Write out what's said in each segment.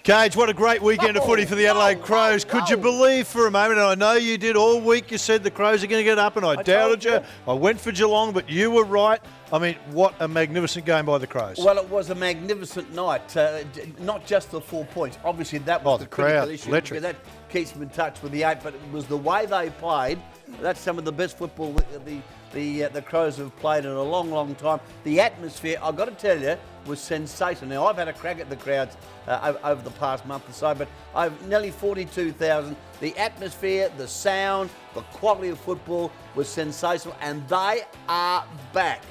Gage, what a great weekend of footy for the Adelaide Crows. Could you believe for a moment, and I know you did all week, you said the Crows are going to get up, and I doubted you. I went for Geelong, but you were right. I mean, what a magnificent game by the Crows. Well, it was a magnificent night. Not just the 4 points. Obviously, that was the critical crowd, issue. electric. Because that keeps them in touch with the 8, but it was the way they played. That's some of the best football the Crows have played in a long, long time. The atmosphere, I've got to tell you, was sensational. Now, I've had a crack at the crowds over the past month or so, but I've nearly 42,000. The atmosphere, the sound, the quality of football was sensational, and they are back.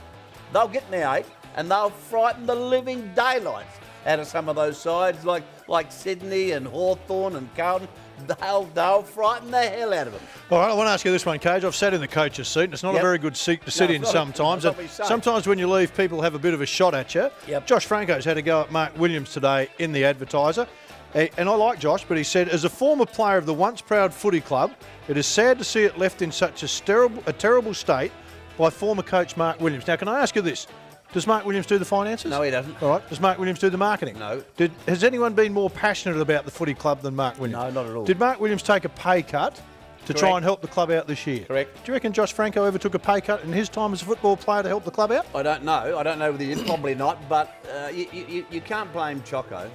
They'll get in the 8 and they'll frighten the living daylights out of some of those sides like Sydney and Hawthorn and Carlton. They'll frighten the hell out of them. All right, I want to ask you this one, Cage. I've sat in the coach's seat, and it's not a very good seat to sit in sometimes. And sometimes when you leave, people have a bit of a shot at you. Yep. Josh Franco's had a go at Mark Williams today in the Advertiser. And I like Josh, but he said, as a former player of the once proud footy club, it is sad to see it left in such a terrible state by former coach Mark Williams. Now, can I ask you this? Does Mark Williams do the finances? No, he doesn't. All right. Does Mark Williams do the marketing? No. Has anyone been more passionate about the footy club than Mark Williams? No, not at all. Did Mark Williams take a pay cut to try and help the club out this year? Correct. Do you reckon Josh Franco ever took a pay cut in his time as a football player to help the club out? I don't know. I don't know whether he did. Probably not. But you can't blame Choco.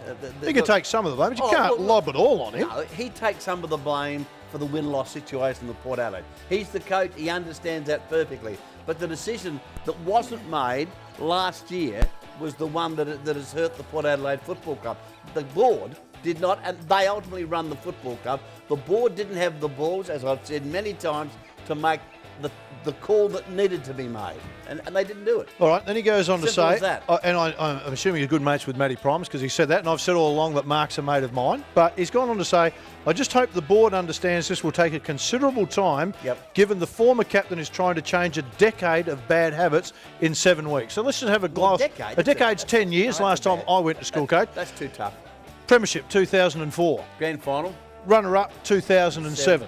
He can take some of the blame, but you can't lob it all on him. No, he takes some of the blame for the win-loss situation at Port Adelaide. He's the coach. He understands that perfectly. But the decision that wasn't made last year was the one that has hurt the Port Adelaide Football Club. The board did not, and they ultimately run the football club. The board didn't have the balls, as I've said many times, to make the call that needed to be made, and they didn't do it. All right, then he goes on to Simple say, as that. and I'm assuming you're good mates with Matty Primus because he said that, and I've said all along that Mark's a mate of mine, but he's gone on to say, I just hope the board understands this will take a considerable time, given the former captain is trying to change a decade of bad habits in 7 weeks. So let's just have a glass. A decade's 10 years, last time I went to school, Coach. That's too tough. Premiership, 2004. Grand final. Runner-up, 2007.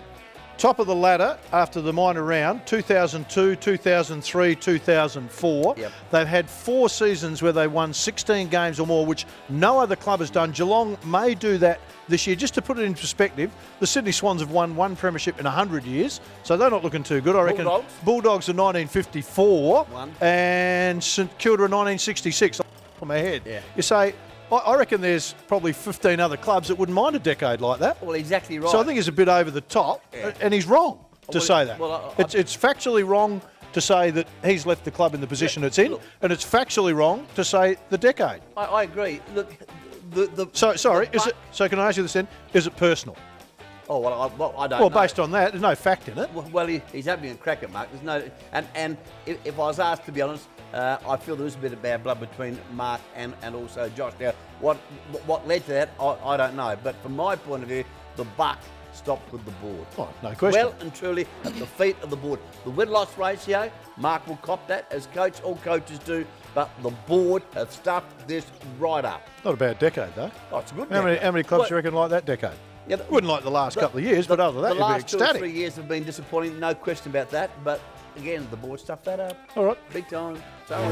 Top of the ladder after the minor round, 2002, 2003, 2004. They've had 4 seasons where they won 16 games or more, which no other club has done. Geelong may do that this year. Just to put it in perspective, the Sydney Swans have won 1 premiership in 100 years, so they're not looking too good. I reckon Bulldogs are 1954 and St Kilda are 1966. Off my head. You say, I reckon there's probably 15 other clubs that wouldn't mind a decade like that. Well, exactly right. So I think he's a bit over the top, and he's wrong to say that. It's factually wrong to say that he's left the club in the position it's in, and it's factually wrong to say the decade. I agree. Look, so can I ask you this then? Is it personal? Oh, well, I don't know. Well, based on that, there's no fact in it. Well, he's having a crack at Mark. There's no, and if I was asked, to be honest, I feel there is a bit of bad blood between Mark and also Josh. Now, what led to that, I don't know. But from my point of view, the buck stopped with the board. Oh, no question. Well and truly at the feet of the board. The win-loss ratio, Mark will cop that, as coach, all coaches do. But the board have stuffed this right up. Not a bad decade, though. Oh, it's a good decade. How many clubs do you reckon like that decade? Yeah, wouldn't like the last couple of years, but other than that, you'd be ecstatic. The last 2 or 3 years have been disappointing, no question about that. But again, the board stuffed that up. All right. Big time. Sorry.